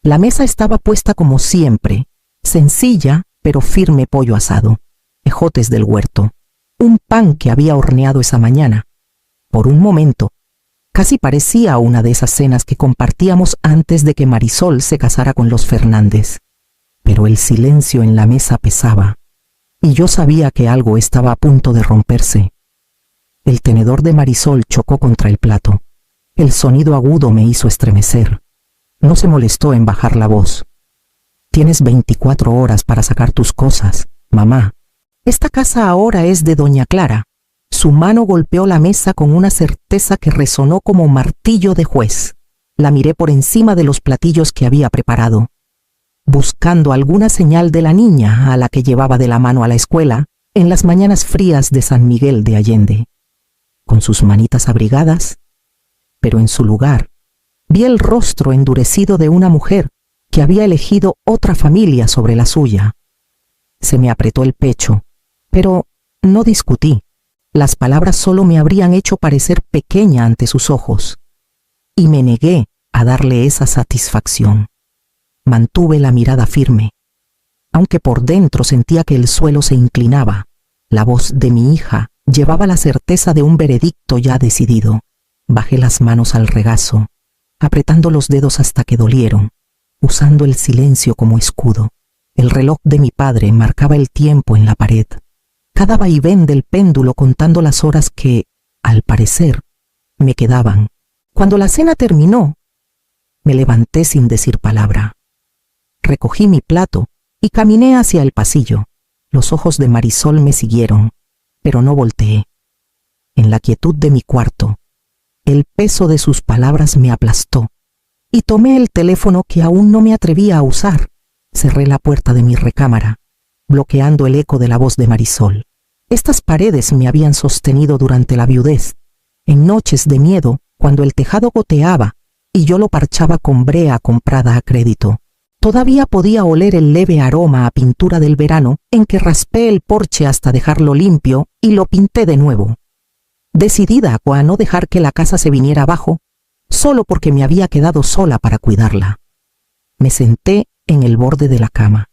La mesa estaba puesta como siempre, sencilla pero firme: pollo asado, ejotes del huerto, un pan que había horneado esa mañana. Por un momento, casi parecía una de esas cenas que compartíamos antes de que Marisol se casara con los Fernández. Pero el silencio en la mesa pesaba, y yo sabía que algo estaba a punto de romperse. El tenedor de Marisol chocó contra el plato. El sonido agudo me hizo estremecer. No se molestó en bajar la voz. «Tienes 24 horas para sacar tus cosas, mamá. Esta casa ahora es de doña Clara». Su mano golpeó la mesa con una certeza que resonó como martillo de juez. La miré por encima de los platillos que había preparado, buscando alguna señal de la niña a la que llevaba de la mano a la escuela en las mañanas frías de San Miguel de Allende. Con sus manitas abrigadas, pero en su lugar vi el rostro endurecido de una mujer que había elegido otra familia sobre la suya. Se me apretó el pecho, pero no discutí. Las palabras solo me habrían hecho parecer pequeña ante sus ojos, y me negué a darle esa satisfacción. Mantuve la mirada firme, aunque por dentro sentía que el suelo se inclinaba. La voz de mi hija llevaba la certeza de un veredicto ya decidido. Bajé las manos al regazo, apretando los dedos hasta que dolieron, usando el silencio como escudo. El reloj de mi padre marcaba el tiempo en la pared, cada vaivén del péndulo contando las horas que, al parecer, me quedaban. Cuando la cena terminó, me levanté sin decir palabra. Recogí mi plato y caminé hacia el pasillo. Los ojos de Marisol me siguieron, pero no volteé. En la quietud de mi cuarto, el peso de sus palabras me aplastó, y tomé el teléfono que aún no me atrevía a usar. Cerré la puerta de mi recámara, bloqueando el eco de la voz de Marisol. Estas paredes me habían sostenido durante la viudez, en noches de miedo, cuando el tejado goteaba y yo lo parchaba con brea comprada a crédito. Todavía podía oler el leve aroma a pintura del verano en que raspé el porche hasta dejarlo limpio y lo pinté de nuevo, decidida a no dejar que la casa se viniera abajo, solo porque me había quedado sola para cuidarla. Me senté en el borde de la cama,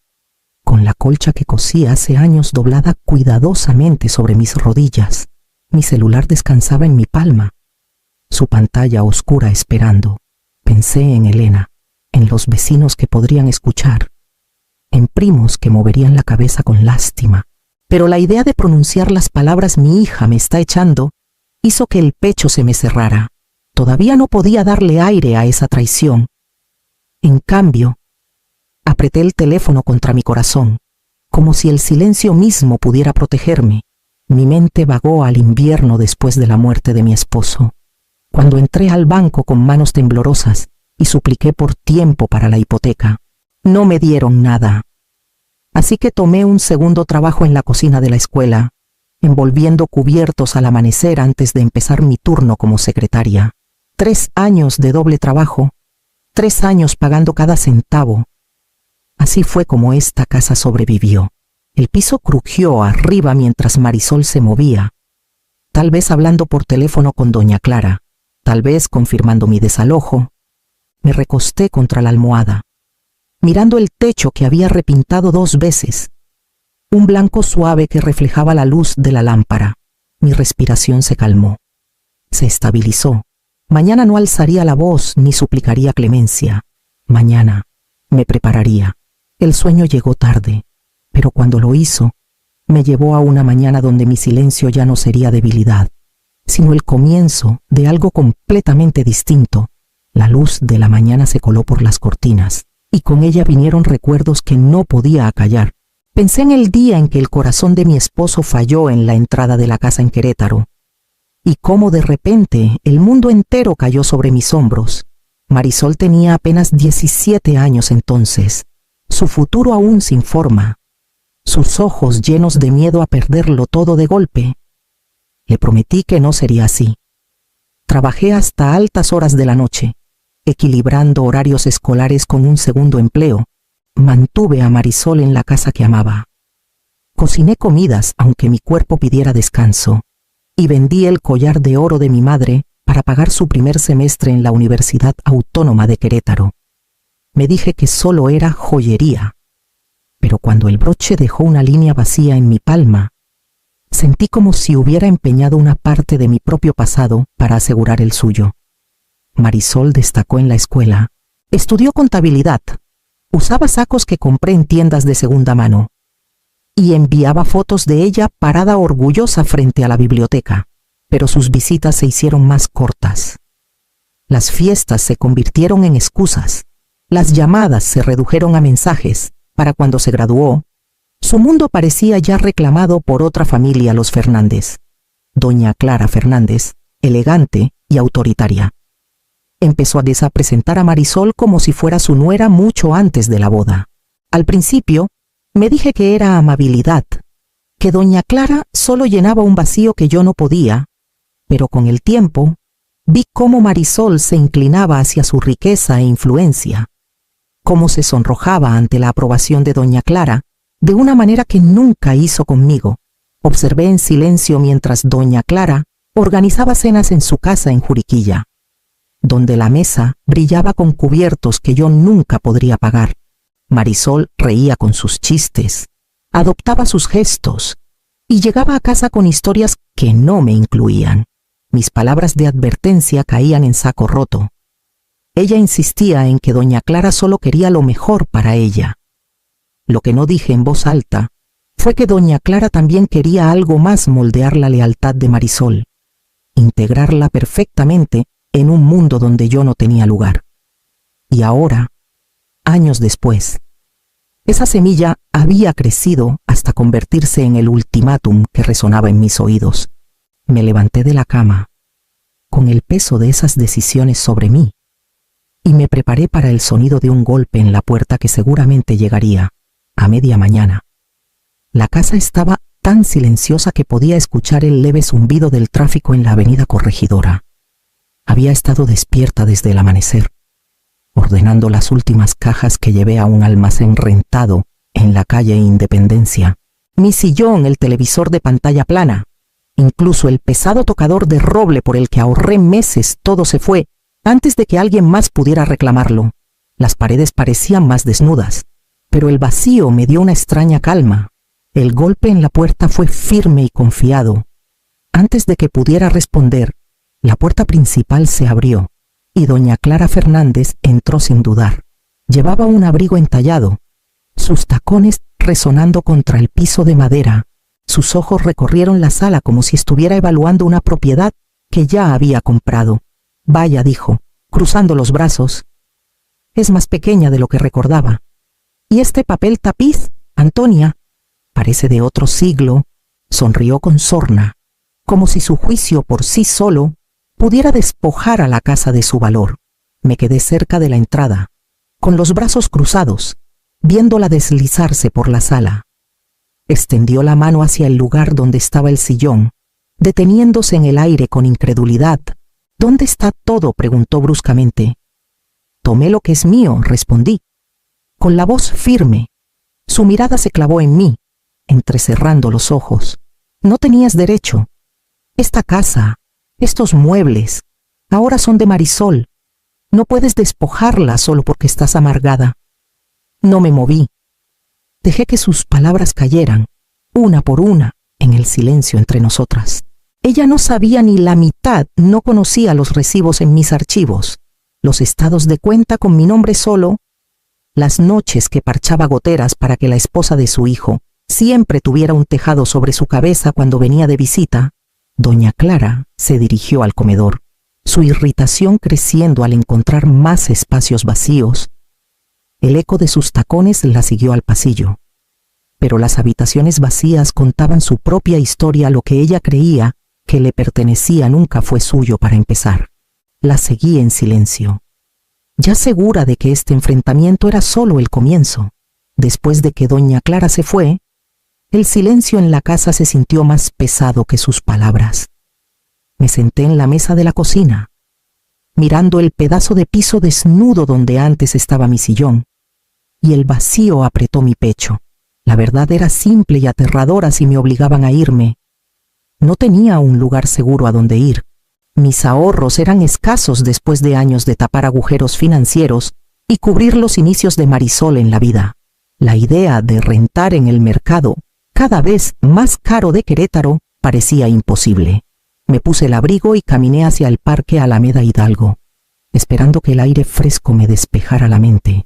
con la colcha que cosí hace años doblada cuidadosamente sobre mis rodillas. Mi celular descansaba en mi palma, su pantalla oscura esperando. Pensé en Elena, en los vecinos que podrían escuchar, en primos que moverían la cabeza con lástima. Pero la idea de pronunciar las palabras «mi hija me está echando» hizo que el pecho se me cerrara. Todavía no podía darle aire a esa traición. En cambio, apreté el teléfono contra mi corazón, como si el silencio mismo pudiera protegerme. Mi mente vagó al invierno después de la muerte de mi esposo, cuando entré al banco con manos temblorosas y supliqué por tiempo para la hipoteca. No me dieron nada. Así que tomé un segundo trabajo en la cocina de la escuela, envolviendo cubiertos al amanecer antes de empezar mi turno como secretaria. 3 años de doble trabajo, 3 años pagando cada centavo. Así fue como esta casa sobrevivió. El piso crujió arriba mientras Marisol se movía, tal vez hablando por teléfono con doña Clara, tal vez confirmando mi desalojo. Me recosté contra la almohada, mirando el techo que había repintado 2 veces, un blanco suave que reflejaba la luz de la lámpara. Mi respiración se calmó, se estabilizó. Mañana no alzaría la voz ni suplicaría clemencia. Mañana me prepararía. El sueño llegó tarde, pero cuando lo hizo, me llevó a una mañana donde mi silencio ya no sería debilidad, sino el comienzo de algo completamente distinto. La luz de la mañana se coló por las cortinas, y con ella vinieron recuerdos que no podía acallar. Pensé en el día en que el corazón de mi esposo falló en la entrada de la casa en Querétaro, y cómo de repente el mundo entero cayó sobre mis hombros. Marisol tenía apenas 17 años entonces, su futuro aún sin forma, sus ojos llenos de miedo a perderlo todo de golpe. Le prometí que no sería así. Trabajé hasta altas horas de la noche, equilibrando horarios escolares con un segundo empleo. Mantuve a Marisol en la casa que amaba. Cociné comidas aunque mi cuerpo pidiera descanso, y vendí el collar de oro de mi madre para pagar su primer semestre en la Universidad Autónoma de Querétaro. Me dije que solo era joyería. Pero cuando el broche dejó una línea vacía en mi palma, sentí como si hubiera empeñado una parte de mi propio pasado para asegurar el suyo. Marisol destacó en la escuela. Estudió contabilidad. Usaba sacos que compré en tiendas de segunda mano. Y enviaba fotos de ella parada orgullosa frente a la biblioteca. Pero sus visitas se hicieron más cortas. Las fiestas se convirtieron en excusas. Las llamadas se redujeron a mensajes. Para cuando se graduó, su mundo parecía ya reclamado por otra familia, los Fernández. Doña Clara Fernández, elegante y autoritaria. Empezó a presentar a Marisol como si fuera su nuera mucho antes de la boda. Al principio, me dije que era amabilidad, que doña Clara solo llenaba un vacío que yo no podía, pero con el tiempo, vi cómo Marisol se inclinaba hacia su riqueza e influencia, cómo se sonrojaba ante la aprobación de doña Clara, de una manera que nunca hizo conmigo. Observé en silencio mientras doña Clara organizaba cenas en su casa en Juriquilla, donde la mesa brillaba con cubiertos que yo nunca podría pagar. Marisol reía con sus chistes, adoptaba sus gestos y llegaba a casa con historias que no me incluían. Mis palabras de advertencia caían en saco roto. Ella insistía en que doña Clara solo quería lo mejor para ella. Lo que no dije en voz alta fue que doña Clara también quería algo más: moldear la lealtad de Marisol, integrarla perfectamente en un mundo donde yo no tenía lugar. Y ahora, años después, esa semilla había crecido hasta convertirse en el ultimátum que resonaba en mis oídos. Me levanté de la cama, con el peso de esas decisiones sobre mí, y me preparé para el sonido de un golpe en la puerta que seguramente llegaría a media mañana. La casa estaba tan silenciosa que podía escuchar el leve zumbido del tráfico en la avenida Corregidora. Había estado despierta desde el amanecer, ordenando las últimas cajas que llevé a un almacén rentado en la calle Independencia. Mi sillón, el televisor de pantalla plana, incluso el pesado tocador de roble por el que ahorré meses, todo se fue antes de que alguien más pudiera reclamarlo. Las paredes parecían más desnudas, pero el vacío me dio una extraña calma. El golpe en la puerta fue firme y confiado. Antes de que pudiera responder, la puerta principal se abrió y doña Clara Fernández entró sin dudar. Llevaba un abrigo entallado, sus tacones resonando contra el piso de madera. Sus ojos recorrieron la sala como si estuviera evaluando una propiedad que ya había comprado. Vaya, dijo, cruzando los brazos. Es más pequeña de lo que recordaba. ¿Y este papel tapiz, Antonia? Parece de otro siglo. Sonrió con sorna, como si su juicio por sí solo pudiera despojar a la casa de su valor. Me quedé cerca de la entrada, con los brazos cruzados, viéndola deslizarse por la sala. Extendió la mano hacia el lugar donde estaba el sillón, deteniéndose en el aire con incredulidad. ¿Dónde está todo?, preguntó bruscamente. Tomé lo que es mío, respondí, con la voz firme. Su mirada se clavó en mí, entrecerrando los ojos. No tenías derecho. Esta casa, estos muebles, ahora son de Marisol. No puedes despojarla solo porque estás amargada. No me moví. Dejé que sus palabras cayeran, una por una, en el silencio entre nosotras. Ella no sabía ni la mitad, no conocía los recibos en mis archivos, los estados de cuenta con mi nombre solo, las noches que parchaba goteras para que la esposa de su hijo siempre tuviera un tejado sobre su cabeza cuando venía de visita. Doña Clara se dirigió al comedor, su irritación creciendo al encontrar más espacios vacíos. El eco de sus tacones la siguió al pasillo, pero las habitaciones vacías contaban su propia historia. Lo que ella creía que le pertenecía nunca fue suyo para empezar. La seguí en silencio, ya segura de que este enfrentamiento era solo el comienzo. Después de que doña Clara se fue, el silencio en la casa se sintió más pesado que sus palabras. Me senté en la mesa de la cocina, mirando el pedazo de piso desnudo donde antes estaba mi sillón, y el vacío apretó mi pecho. La verdad era simple y aterradora si me obligaban a irme. No tenía un lugar seguro a donde ir. Mis ahorros eran escasos después de años de tapar agujeros financieros y cubrir los inicios de Marisol en la vida. La idea de rentar en el mercado, cada vez más caro de Querétaro, parecía imposible. Me puse el abrigo y caminé hacia el Parque Alameda Hidalgo, esperando que el aire fresco me despejara la mente.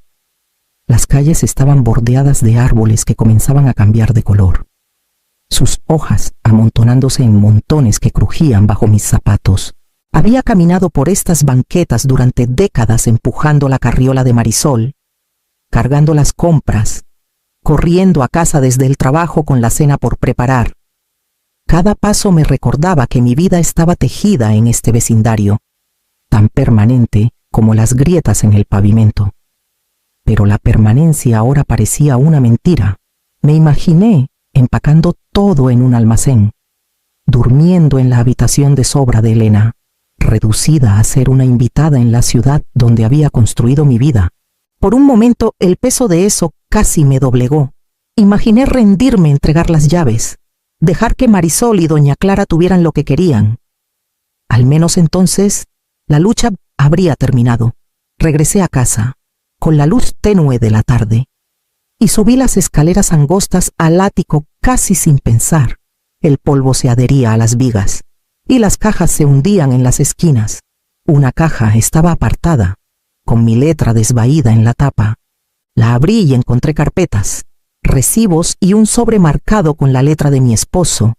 Las calles estaban bordeadas de árboles que comenzaban a cambiar de color, sus hojas amontonándose en montones que crujían bajo mis zapatos. Había caminado por estas banquetas durante décadas empujando la carriola de Marisol, cargando las compras, corriendo a casa desde el trabajo con la cena por preparar. Cada paso me recordaba que mi vida estaba tejida en este vecindario, tan permanente como las grietas en el pavimento. Pero la permanencia ahora parecía una mentira. Me imaginé empacando todo en un almacén, durmiendo en la habitación de sobra de Elena, reducida a ser una invitada en la ciudad donde había construido mi vida. Por un momento el peso de eso casi me doblegó. Imaginé rendirme, entregar las llaves, dejar que Marisol y doña Clara tuvieran lo que querían. Al menos entonces, la lucha habría terminado. Regresé a casa, con la luz tenue de la tarde, y subí las escaleras angostas al ático casi sin pensar. El polvo se adhería a las vigas, y las cajas se hundían en las esquinas. Una caja estaba apartada, con mi letra desvaída en la tapa. La abrí y encontré carpetas, recibos y un sobre marcado con la letra de mi esposo.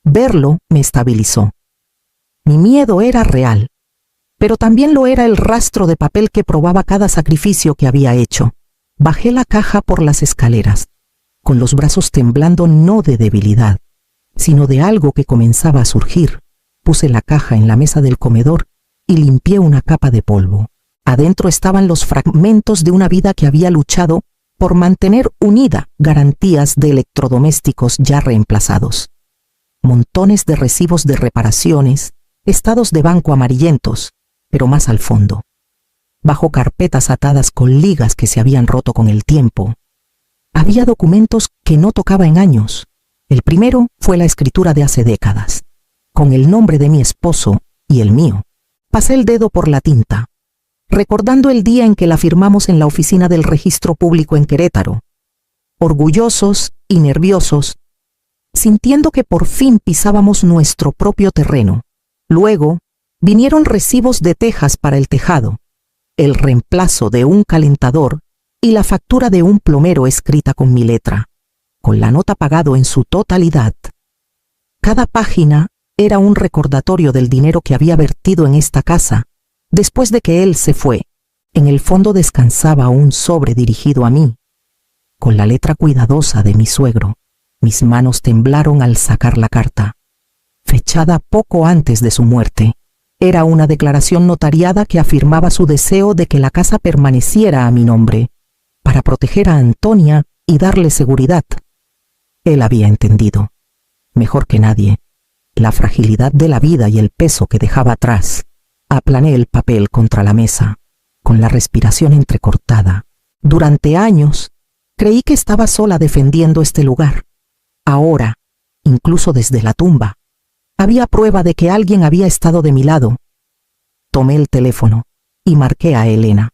Verlo me estabilizó. Mi miedo era real, pero también lo era el rastro de papel que probaba cada sacrificio que había hecho. Bajé la caja por las escaleras, con los brazos temblando no de debilidad, sino de algo que comenzaba a surgir. Puse la caja en la mesa del comedor y limpié una capa de polvo. Adentro estaban los fragmentos de una vida que había luchado por mantener unida, garantías de electrodomésticos ya reemplazados. Montones de recibos de reparaciones, estados de banco amarillentos, pero más al fondo, bajo carpetas atadas con ligas que se habían roto con el tiempo, había documentos que no tocaba en años. El primero fue la escritura de hace décadas, con el nombre de mi esposo y el mío. Pasé el dedo por la tinta, recordando el día en que la firmamos en la oficina del Registro Público en Querétaro, orgullosos y nerviosos, sintiendo que por fin pisábamos nuestro propio terreno. Luego vinieron recibos de tejas para el tejado, el reemplazo de un calentador y la factura de un plomero escrita con mi letra, con la nota pagado en su totalidad. Cada página era un recordatorio del dinero que había vertido en esta casa. Después de que él se fue, en el fondo descansaba un sobre dirigido a mí, con la letra cuidadosa de mi suegro. Mis manos temblaron al sacar la carta, fechada poco antes de su muerte. Era una declaración notariada que afirmaba su deseo de que la casa permaneciera a mi nombre, para proteger a Antonia y darle seguridad. Él había entendido, mejor que nadie, la fragilidad de la vida y el peso que dejaba atrás. Aplané el papel contra la mesa, con la respiración entrecortada. Durante años, creí que estaba sola defendiendo este lugar. Ahora, incluso desde la tumba, había prueba de que alguien había estado de mi lado. Tomé el teléfono y marqué a Elena.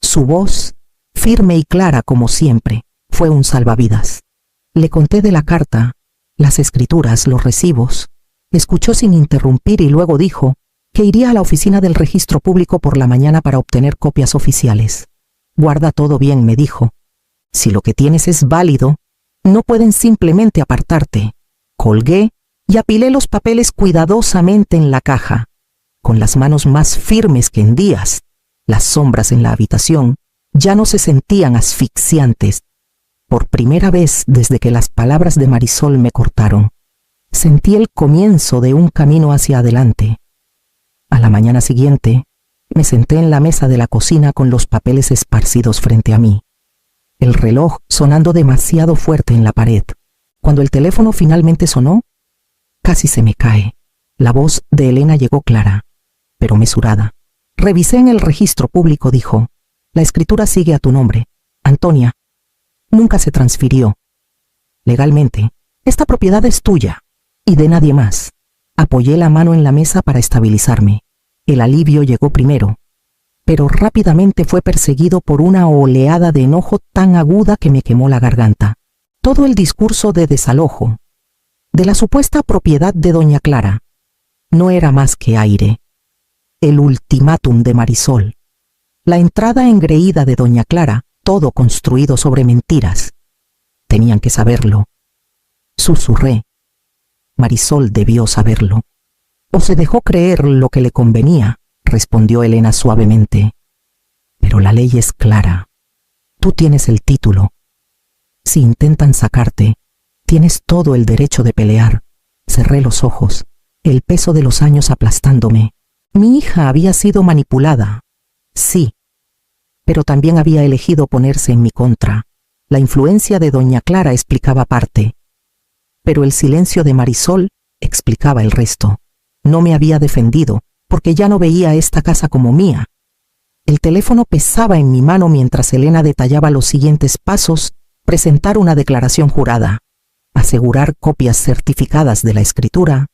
Su voz, firme y clara como siempre, fue un salvavidas. Le conté de la carta, las escrituras, los recibos. Escuchó sin interrumpir y luego dijo que iría a la oficina del Registro Público por la mañana para obtener copias oficiales. Guarda todo bien, me dijo. Si lo que tienes es válido, no pueden simplemente apartarte. Colgué y apilé los papeles cuidadosamente en la caja, con las manos más firmes que en días. Las sombras en la habitación ya no se sentían asfixiantes. Por primera vez desde que las palabras de Marisol me cortaron, sentí el comienzo de un camino hacia adelante. A la mañana siguiente, me senté en la mesa de la cocina con los papeles esparcidos frente a mí, el reloj sonando demasiado fuerte en la pared. Cuando el teléfono finalmente sonó, casi se me cae. La voz de Elena llegó clara, pero mesurada. Revisé en el Registro Público, dijo. La escritura sigue a tu nombre, Antonia. Nunca se transfirió. Legalmente, esta propiedad es tuya y de nadie más. Apoyé la mano en la mesa para estabilizarme. El alivio llegó primero. pero rápidamente fue perseguido por una oleada de enojo tan aguda que me quemó la garganta. Todo el discurso de desalojo, de la supuesta propiedad de doña Clara, no era más que aire. El ultimátum de Marisol, la entrada engreída de doña Clara, todo construido sobre mentiras. Tenían que saberlo. Susurré. Marisol debió saberlo. O se dejó creer lo que le convenía, respondió Elena suavemente. Pero la ley es clara. Tú tienes el título. Si intentan sacarte, tienes todo el derecho de pelear. Cerré los ojos, el peso de los años aplastándome. Mi hija había sido manipulada. Sí. Pero también había elegido ponerse en mi contra. La influencia de doña Clara explicaba parte. Pero el silencio de Marisol explicaba el resto. No me había defendido, porque ya no veía esta casa como mía. El teléfono pesaba en mi mano mientras Elena detallaba los siguientes pasos: presentar una declaración jurada, asegurar copias certificadas de la escritura,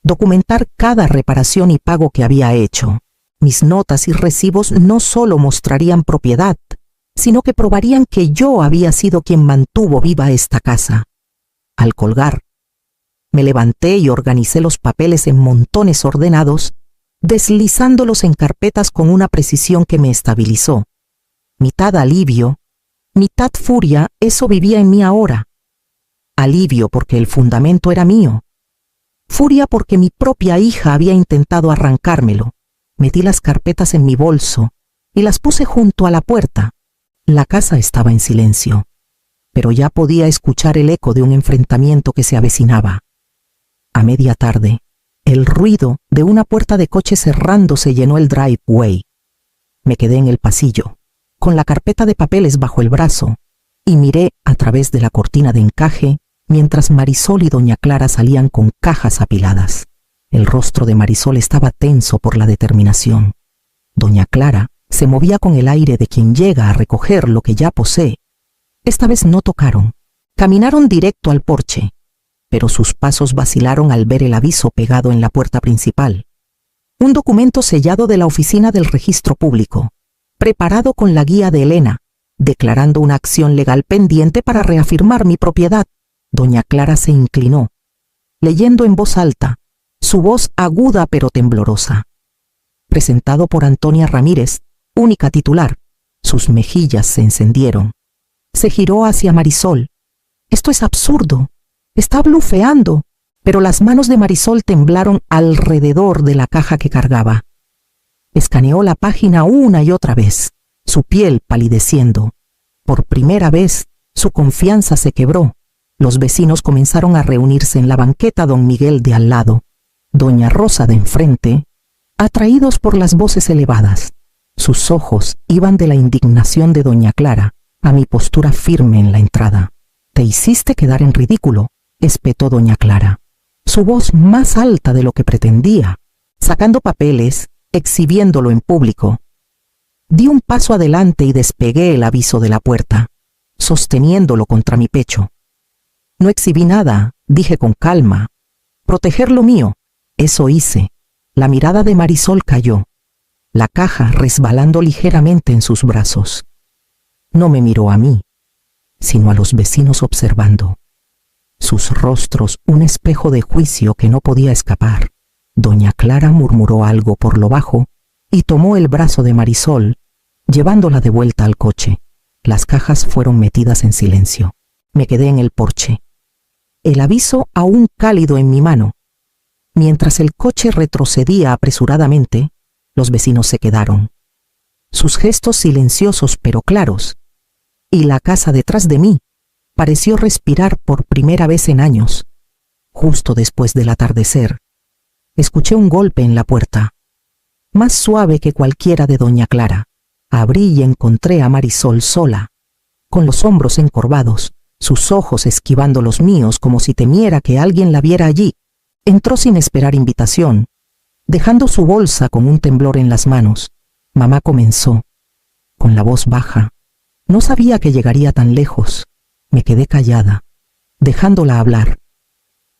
documentar cada reparación y pago que había hecho. Mis notas y recibos no solo mostrarían propiedad, sino que probarían que yo había sido quien mantuvo viva esta casa. Al colgar, me levanté y organicé los papeles en montones ordenados, deslizándolos en carpetas con una precisión que me estabilizó. Mitad alivio, mitad furia, eso vivía en mí ahora. Alivio porque el fundamento era mío. Furia porque mi propia hija había intentado arrancármelo. Metí las carpetas en mi bolso y las puse junto a la puerta. La casa estaba en silencio, pero ya podía escuchar el eco de un enfrentamiento que se avecinaba. A media tarde, el ruido de una puerta de coche cerrándose llenó el driveway. Me quedé en el pasillo, con la carpeta de papeles bajo el brazo, y miré a través de la cortina de encaje mientras Marisol y doña Clara salían con cajas apiladas. El rostro de Marisol estaba tenso por la determinación. Doña Clara se movía con el aire de quien llega a recoger lo que ya posee. Esta vez no tocaron. Caminaron directo al porche, pero sus pasos vacilaron al ver el aviso pegado en la puerta principal. Un documento sellado de la oficina del registro público, preparado con la guía de Elena, declarando una acción legal pendiente para reafirmar mi propiedad. Doña Clara se inclinó, leyendo en voz alta, su voz aguda pero temblorosa. Presentado por Antonia Ramírez, única titular. Sus mejillas se encendieron. Se giró hacia Marisol. Esto es absurdo. Está blufeando. Pero las manos de Marisol temblaron alrededor de la caja que cargaba. Escaneó la página una y otra vez, su piel palideciendo. Por primera vez, su confianza se quebró. Los vecinos comenzaron a reunirse en la banqueta don Miguel de al lado, doña Rosa de enfrente, atraídos por las voces elevadas. Sus ojos iban de la indignación de doña Clara a mi postura firme en la entrada. «Te hiciste quedar en ridículo», espetó doña Clara, su voz más alta de lo que pretendía, sacando papeles, exhibiéndolo en público. Di un paso adelante y despegué el aviso de la puerta, sosteniéndolo contra mi pecho. No exhibí nada, dije con calma. Proteger lo mío. Eso hice. La mirada de Marisol cayó, la caja resbalando ligeramente en sus brazos. No me miró a mí, sino a los vecinos observando. Sus rostros un espejo de juicio que no podía escapar. Doña Clara murmuró algo por lo bajo y tomó el brazo de Marisol, llevándola de vuelta al coche. Las cajas fueron metidas en silencio. Me quedé en el porche, el aviso aún cálido en mi mano. Mientras el coche retrocedía apresuradamente, los vecinos se quedaron, sus gestos silenciosos pero claros, y la casa detrás de mí pareció respirar por primera vez en años. Justo después del atardecer, escuché un golpe en la puerta, más suave que cualquiera de doña Clara. Abrí y encontré a Marisol sola, con los hombros encorvados, sus ojos esquivando los míos como si temiera que alguien la viera allí. Entró sin esperar invitación, dejando su bolsa con un temblor en las manos. Mamá comenzó, con la voz baja. No sabía que llegaría tan lejos. Me quedé callada, dejándola hablar.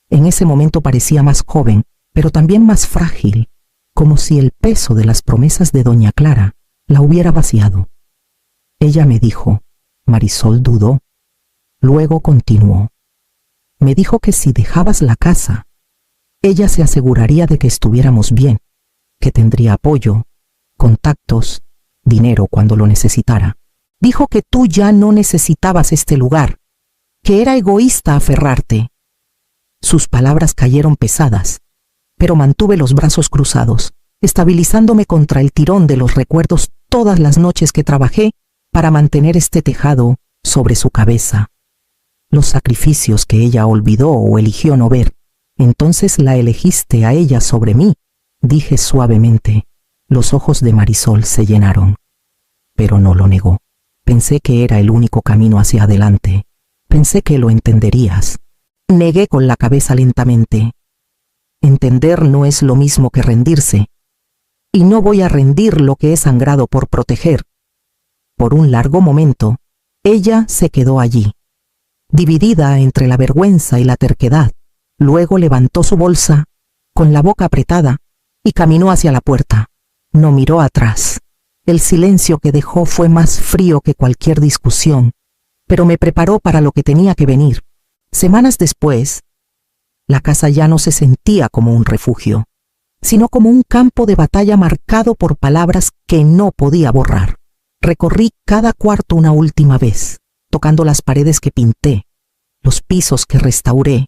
En ese momento parecía más joven, pero también más frágil, como si el peso de las promesas de doña Clara la hubiera vaciado. Ella me dijo. Marisol dudó. Luego continuó. Me dijo que si dejabas la casa, ella se aseguraría de que estuviéramos bien, que tendría apoyo, contactos, dinero cuando lo necesitara. Dijo que tú ya no necesitabas este lugar, que era egoísta aferrarte. Sus palabras cayeron pesadas, pero mantuve los brazos cruzados, estabilizándome contra el tirón de los recuerdos todas las noches que trabajé para mantener este tejado sobre su cabeza. Los sacrificios que ella olvidó o eligió no ver. Entonces la elegiste a ella sobre mí, dije suavemente. Los ojos de Marisol se llenaron, pero no lo negó. Pensé que era el único camino hacia adelante. Pensé que lo entenderías. Negué con la cabeza lentamente. Entender no es lo mismo que rendirse, y no voy a rendir lo que he sangrado por proteger. Por un largo momento, ella se quedó allí, dividida entre la vergüenza y la terquedad. Luego levantó su bolsa, con la boca apretada, y caminó hacia la puerta. No miró atrás. El silencio que dejó fue más frío que cualquier discusión, pero me preparó para lo que tenía que venir. Semanas después, la casa ya no se sentía como un refugio, sino como un campo de batalla marcado por palabras que no podía borrar. Recorrí cada cuarto una última vez, tocando las paredes que pinté, los pisos que restauré,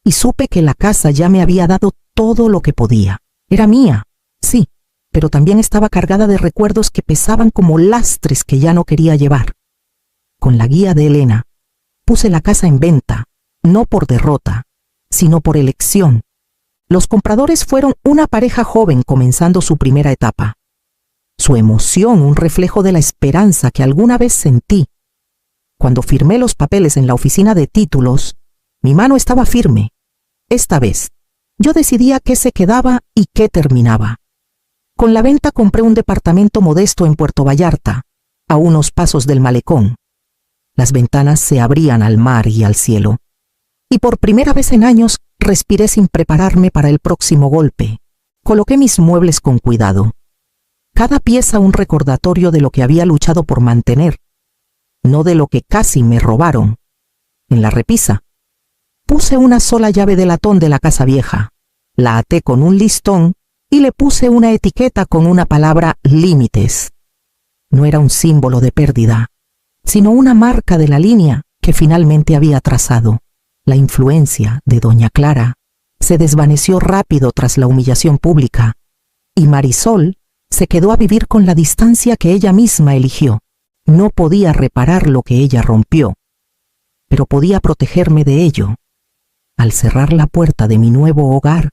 y supe que la casa ya me había dado todo lo que podía. Era mía, sí, pero también estaba cargada de recuerdos que pesaban como lastres que ya no quería llevar. Con la guía de Elena, puse la casa en venta, no por derrota, sino por elección. Los compradores fueron una pareja joven comenzando su primera etapa. Su emoción, un reflejo de la esperanza que alguna vez sentí. Cuando firmé los papeles en la oficina de títulos, mi mano estaba firme. Esta vez, yo decidía qué se quedaba y qué terminaba. Con la venta compré un departamento modesto en Puerto Vallarta, a unos pasos del malecón. Las ventanas se abrían al mar y al cielo. Y por primera vez en años respiré sin prepararme para el próximo golpe. Coloqué mis muebles con cuidado. Cada pieza un recordatorio de lo que había luchado por mantener, no de lo que casi me robaron. En la repisa, puse una sola llave de latón de la casa vieja, la até con un listón y le puse una etiqueta con una palabra límites. No era un símbolo de pérdida, sino una marca de la línea que finalmente había trazado. La influencia de doña Clara se desvaneció rápido tras la humillación pública, y Marisol se quedó a vivir con la distancia que ella misma eligió. No podía reparar lo que ella rompió, pero podía protegerme de ello. Al cerrar la puerta de mi nuevo hogar,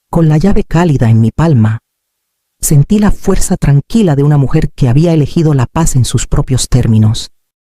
con la llave cálida en mi palma, sentí la fuerza tranquila de una mujer que había elegido la paz en sus propios términos.